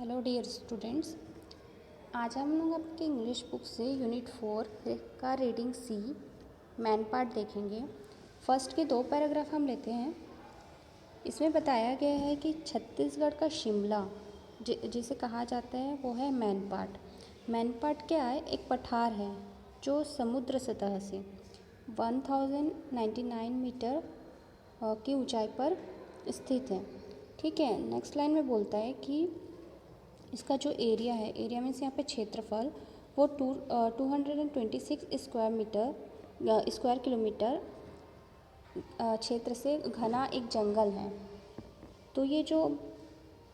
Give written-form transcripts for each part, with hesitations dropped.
Hello dear students. आज हम लोग आपके इंग्लिश बुक से यूनिट 4 का रीडिंग सी मैन पार्ट देखेंगे। फर्स्ट के 2 पैराग्राफ हम लेते हैं। इसमें बताया गया है कि छत्तीसगढ़ का शिमला जिसे कहा जाता है वो है मैन पार्ट। मैन पार्ट क्या है? एक पठार है जो समुद्र सतह से 1099 मीटर की ऊंचाई पर स्थित है। ठीक है, नेक्स्ट लाइन में बोलता है कि इसका जो एरिया है, एरिया मीन्स यहाँ पे क्षेत्रफल, वो 226 स्क्वायर किलोमीटर क्षेत्र से घना एक जंगल है। तो ये जो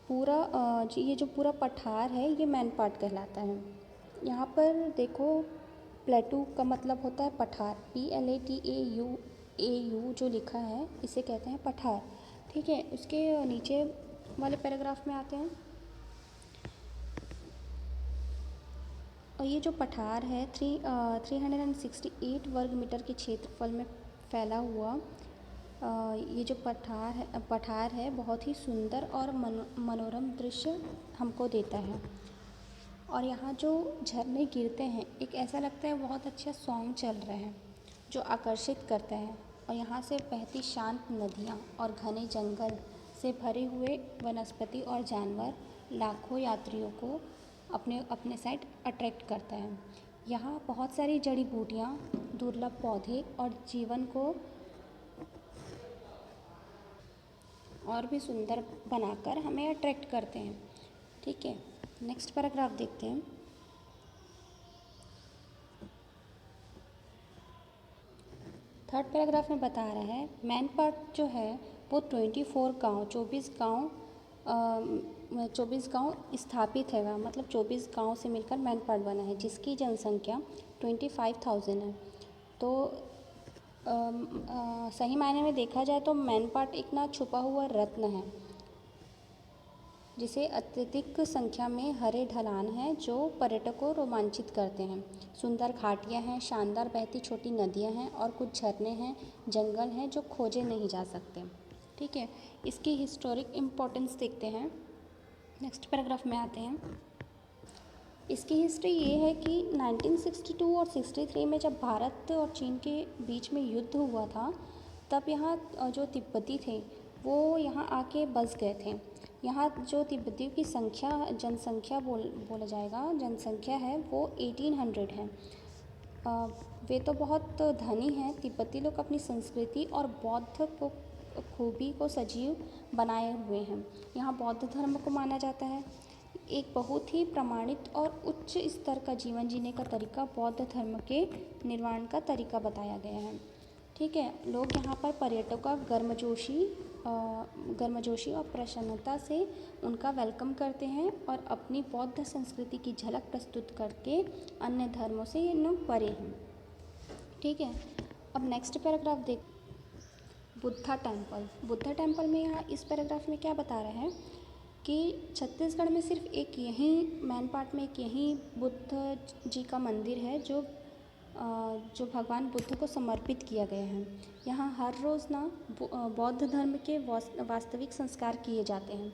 पूरा पठार है ये मैन पार्ट कहलाता है। यहाँ पर देखो, प्लेटू का मतलब होता है पठार, PLATAU जो लिखा है इसे कहते हैं पठार। ठीक है, उसके नीचे वाले पैराग्राफ में आते हैं। और ये जो पठार है 368 वर्ग मीटर के क्षेत्रफल में फैला हुआ ये जो पठार है बहुत ही सुंदर और मनोरम दृश्य हमको देता है। और यहाँ जो झरने गिरते हैं, एक ऐसा लगता है बहुत अच्छा सॉन्ग चल रहा है जो आकर्षित करता है। और यहाँ से बहती शांत नदियाँ और घने जंगल से भरे हुए वनस्पति और जानवर लाखों यात्रियों को अपने साइड अट्रैक्ट करता है। यहाँ बहुत सारी जड़ी बूटियाँ, दुर्लभ पौधे और जीवन को और भी सुंदर बनाकर हमें अट्रैक्ट करते हैं। ठीक है, नेक्स्ट पैराग्राफ देखते हैं। थर्ड पैराग्राफ में बता रहा है मैन पार्ट जो है वो 24 गांव स्थापित है। वहाँ मतलब 24 गांव से मिलकर मैन पार्ट बना है जिसकी जनसंख्या 25,000 है। तो सही मायने में देखा जाए तो मैन पार्ट एक ना छुपा हुआ रत्न है जिसे अत्यधिक संख्या में हरे ढलान हैं जो पर्यटकों को रोमांचित करते हैं। सुंदर घाटियाँ हैं, शानदार बहती छोटी नदियाँ हैं और कुछ झरने हैं, जंगल हैं जो खोजे नहीं जा सकते। ठीक है, इसकी हिस्टोरिक इम्पोर्टेंस देखते हैं। नेक्स्ट पैराग्राफ में आते हैं। इसकी हिस्ट्री ये है कि 1962 और 63 में जब भारत और चीन के बीच में युद्ध हुआ था, तब यहाँ जो तिब्बती थे वो यहाँ आके बस गए थे। यहाँ जो तिब्बतियों की जनसंख्या है वो 1800 है। वे तो बहुत धनी हैं। तिब्बती लोग अपनी संस्कृति और बौद्ध खूबी को सजीव बनाए हुए हैं। यहाँ बौद्ध धर्म को माना जाता है। एक बहुत ही प्रमाणित और उच्च स्तर का जीवन जीने का तरीका बौद्ध धर्म के निर्माण का तरीका बताया गया है। ठीक है, लोग यहाँ पर पर्यटकों का गर्मजोशी और प्रसन्नता से उनका वेलकम करते हैं और अपनी बौद्ध संस्कृति की झलक प्रस्तुत करके अन्य धर्मों से ये लोग परे हैं। ठीक है, अब नेक्स्ट पैराग्राफ देख। बुद्धा टेम्पल में यहाँ इस पैराग्राफ में क्या बता रहा है कि छत्तीसगढ़ में सिर्फ एक यही मैन पार्ट में एक यही बुद्ध जी का मंदिर है जो भगवान बुद्ध को समर्पित किया गया है। यहाँ हर रोज़ ना बौद्ध धर्म के वास्तविक संस्कार किए जाते हैं।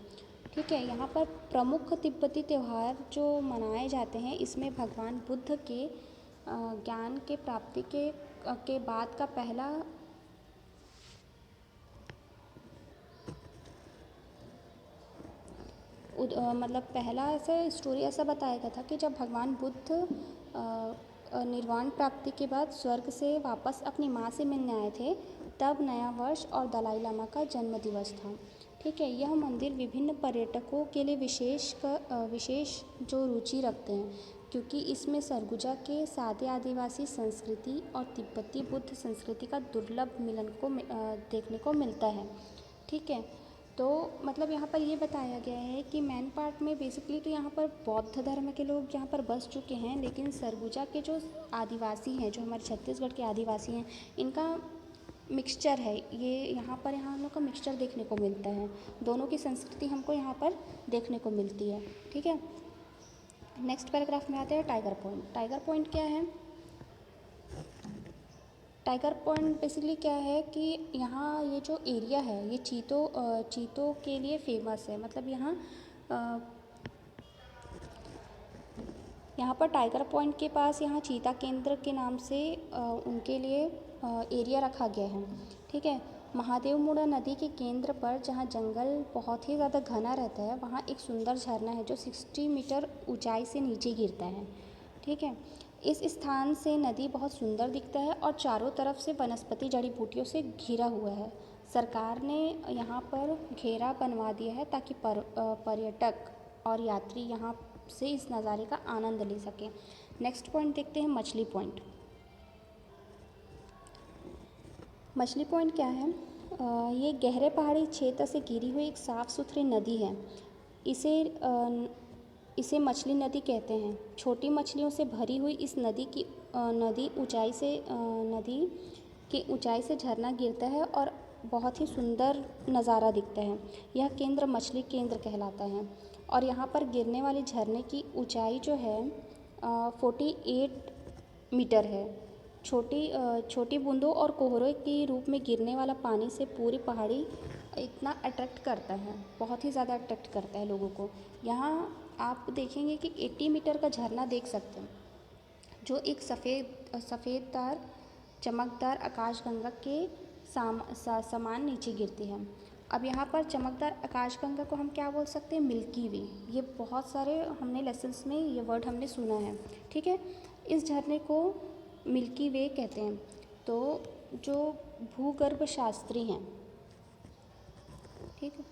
ठीक है, यहाँ पर प्रमुख तिब्बती त्यौहार जो मनाए जाते हैं, इसमें भगवान बुद्ध के ज्ञान के प्राप्ति के बाद का पहला ऐसा स्टोरी ऐसा बताया गया था कि जब भगवान बुद्ध निर्वाण प्राप्ति के बाद स्वर्ग से वापस अपनी माँ से मिलने आए थे, तब नया वर्ष और दलाई लामा का जन्म दिवस था। ठीक है, यह मंदिर विभिन्न पर्यटकों के लिए विशेष जो रुचि रखते हैं, क्योंकि इसमें सरगुजा के सादे आदिवासी संस्कृति और तिब्बती बुद्ध संस्कृति का दुर्लभ मिलन को देखने को मिलता है। ठीक है, तो मतलब यहाँ पर ये बताया गया है कि मैन पार्ट में बेसिकली तो यहाँ पर बौद्ध धर्म के लोग यहाँ पर बस चुके हैं, लेकिन सरगुजा के जो आदिवासी हैं, जो हमारे छत्तीसगढ़ के आदिवासी हैं, इनका मिक्सचर है। ये यहाँ हम लोग का मिक्सचर देखने को मिलता है। दोनों की संस्कृति हमको यहाँ पर देखने को मिलती है। ठीक है, नेक्स्ट पैराग्राफ में आते हैं टाइगर पॉइंट क्या है? टाइगर पॉइंट बेसिकली क्या है कि यहाँ ये जो एरिया है ये चीतों के लिए फेमस है। मतलब यहाँ यहाँ पर टाइगर पॉइंट के पास यहाँ चीता केंद्र के नाम से उनके लिए एरिया रखा गया है। ठीक है। महादेवमुड़ा नदी के केंद्र पर जहाँ जंगल बहुत ही ज़्यादा घना रहता है, वहाँ एक सुंदर झरना है जो 60 मीटर ऊंचाई से नीचे गिरता है। ठीक है। इस स्थान से नदी बहुत सुंदर दिखता है और चारों तरफ से वनस्पति जड़ी बूटियों से घिरा हुआ है। सरकार ने यहाँ पर घेरा बनवा दिया है ताकि पर्यटक और यात्री यहाँ से इस नज़ारे का आनंद ले सकें। नेक्स्ट पॉइंट देखते हैं, मछली पॉइंट। मछली पॉइंट क्या है? ये गहरे पहाड़ी क्षेत्र से घिरी हुई एक साफ़ सुथरी नदी है। इसे मछली नदी कहते हैं। छोटी मछलियों से भरी हुई इस नदी की ऊंचाई से झरना गिरता है और बहुत ही सुंदर नज़ारा दिखता है। यह केंद्र मछली केंद्र कहलाता है और यहाँ पर गिरने वाले झरने की ऊंचाई जो है 48 मीटर है। छोटी बूंदों और कोहरे के रूप में गिरने वाला पानी से पूरी पहाड़ी इतना अट्रैक्ट करता है, बहुत ही ज़्यादा अट्रैक्ट करता है लोगों को। यहाँ आप देखेंगे कि 80 मीटर का झरना देख सकते हैं जो एक सफ़ेददार चमकदार आकाशगंगा के समान नीचे गिरती है। अब यहाँ पर चमकदार आकाशगंगा को हम क्या बोल सकते हैं? मिल्की वे। ये बहुत सारे हमने लेसन्स में ये वर्ड हमने सुना है। ठीक है। इस झरने को मिल्की वे कहते हैं। तो जो भूगर्भ शास्त्री हैं, ठीक है,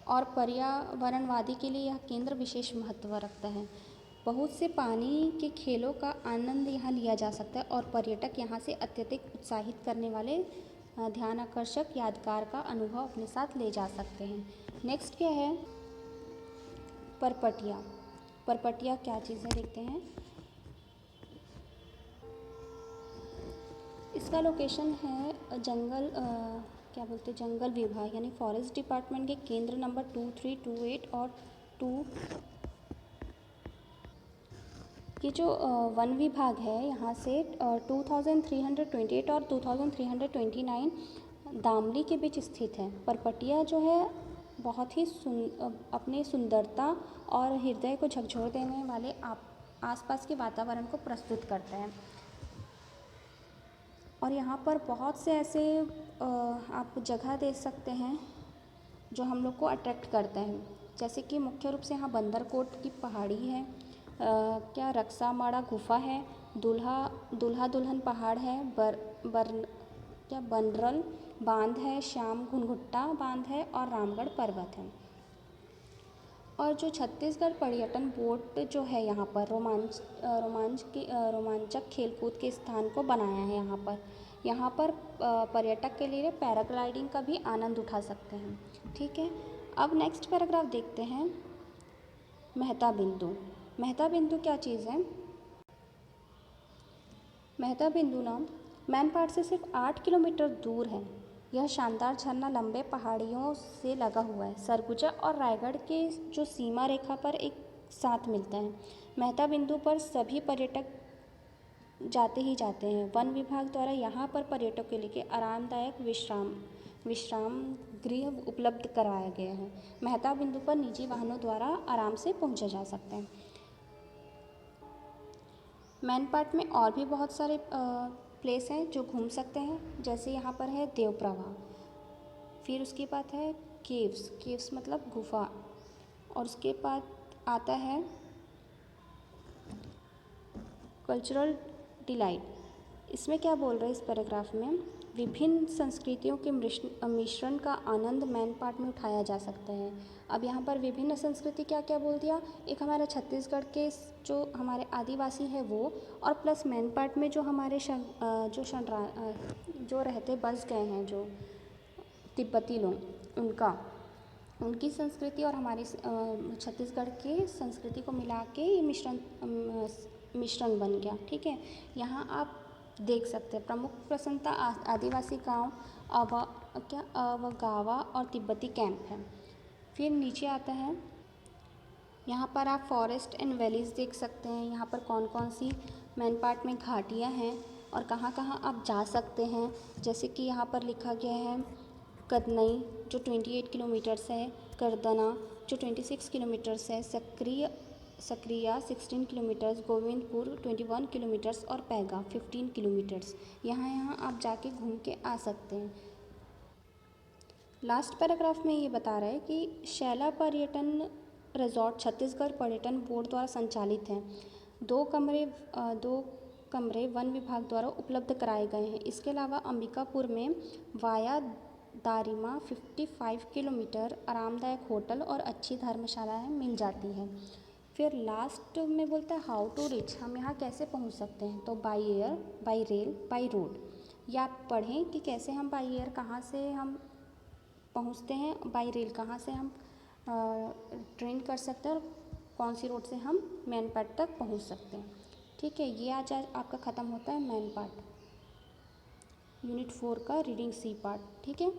और पर्यावरणवादी के लिए यह केंद्र विशेष महत्व रखता है। बहुत से पानी के खेलों का आनंद यहाँ लिया जा सकता है और पर्यटक यहाँ से अत्यधिक उत्साहित करने वाले ध्यान आकर्षक यादगार का अनुभव अपने साथ ले जा सकते हैं। नेक्स्ट क्या है? परपटिया। परपटिया क्या चीज़ है देखते हैं। इसका लोकेशन है जंगल विभाग यानी फॉरेस्ट डिपार्टमेंट के केंद्र नंबर 2328 और 2। ये जो वन विभाग है यहाँ से 2328 और 2329 दामली के बीच स्थित है। परपटिया जो है बहुत ही अपनी सुंदरता और हृदय को झकझोर देने वाले आसपास के वातावरण को प्रस्तुत करता है। और यहाँ पर बहुत से ऐसे आप जगह देख सकते हैं जो हम लोग को अट्रैक्ट करते हैं, जैसे कि मुख्य रूप से यहाँ बंदरकोट की पहाड़ी है, रक्सामाड़ा गुफा है, दूल्हा दुल्हन पहाड़ है, बनरल बांध है, श्याम घुनघुट्टा बांध है और रामगढ़ पर्वत है। और जो छत्तीसगढ़ पर्यटन बोर्ड जो है यहाँ पर रोमांचक खेलकूद के स्थान को बनाया है। यहाँ पर पर्यटक के लिए पैराग्लाइडिंग का भी आनंद उठा सकते हैं। ठीक है। अब नेक्स्ट पैराग्राफ देखते हैं, मेहता बिंदु। मेहता बिंदु क्या चीज़ है? मेहता बिंदु नाम मैनपाट से सिर्फ 8 किलोमीटर दूर है। यह शानदार झरना लंबे पहाड़ियों से लगा हुआ है। सरगुजा और रायगढ़ के जो सीमा रेखा पर एक साथ मिलता है। मेहता बिंदु पर सभी पर्यटक जाते ही जाते हैं। वन विभाग द्वारा यहाँ पर पर्यटकों के लिए आरामदायक विश्राम गृह उपलब्ध कराया गया है। मेहता बिंदु पर निजी वाहनों द्वारा आराम से पहुँचा जा सकता है। मैनपाट में और भी बहुत सारे प्लेस हैं जो घूम सकते हैं, जैसे यहाँ पर है देव प्रवाह, फिर उसके बाद है केव्स मतलब गुफा, और उसके बाद आता है कल्चरल डिलाइट। इसमें क्या बोल रहे हैं इस पैराग्राफ में? विभिन्न संस्कृतियों के मिश्रण का आनंद मैनपाट में उठाया जा सकता है। अब यहाँ पर विभिन्न संस्कृति क्या क्या बोल दिया? एक हमारे छत्तीसगढ़ के जो हमारे आदिवासी है वो, और प्लस मैनपाट में जो हमारे जो रहते बस गए हैं जो तिब्बती लोग, उनकी संस्कृति और हमारी छत्तीसगढ़ की संस्कृति को मिला के ये मिश्रण बन गया। ठीक है। यहाँ आप देख सकते हैं प्रमुख प्रसन्नता आदिवासी गांव अवगावा और तिब्बती कैंप है। फिर नीचे आता है, यहाँ पर आप फॉरेस्ट एंड वैलीज देख सकते हैं। यहाँ पर कौन कौन सी मैनपाट में घाटियाँ हैं और कहाँ कहाँ आप जा सकते हैं। जैसे कि यहाँ पर लिखा गया है कदनई जो 28 किलोमीटर्स है, करदना जो 26 किलोमीटर्स है, सक्रिय सक्रिया 16 किलोमीटर्स, गोविंदपुर 21 किलोमीटर्स और पैगा 15 किलोमीटर्स। यहाँ आप जाके घूम के आ सकते हैं। लास्ट पैराग्राफ में ये बता रहा है कि शैला पर्यटन रिजॉर्ट छत्तीसगढ़ पर्यटन बोर्ड द्वारा संचालित हैं। दो कमरे वन विभाग द्वारा उपलब्ध कराए गए हैं। इसके अलावा अंबिकापुर में वाया दारिमा 55 किलोमीटर आरामदायक होटल और अच्छी धर्मशालाएँ मिल जाती हैं। फिर लास्ट में बोलता है हाउ टू रीच, हम यहाँ कैसे पहुँच सकते हैं। तो by air, by rail, by road. या आप पढ़ें कि कैसे हम बाई एयर कहाँ से हम पहुँचते हैं, बाई रेल कहाँ से हम ट्रेन कर सकते हैं और कौन सी रोड से हम मेन पार्ट तक पहुँच सकते हैं। ठीक है, ये आज आपका ख़त्म होता है मेन पार्ट, यूनिट 4 का रीडिंग सी पार्ट। ठीक है।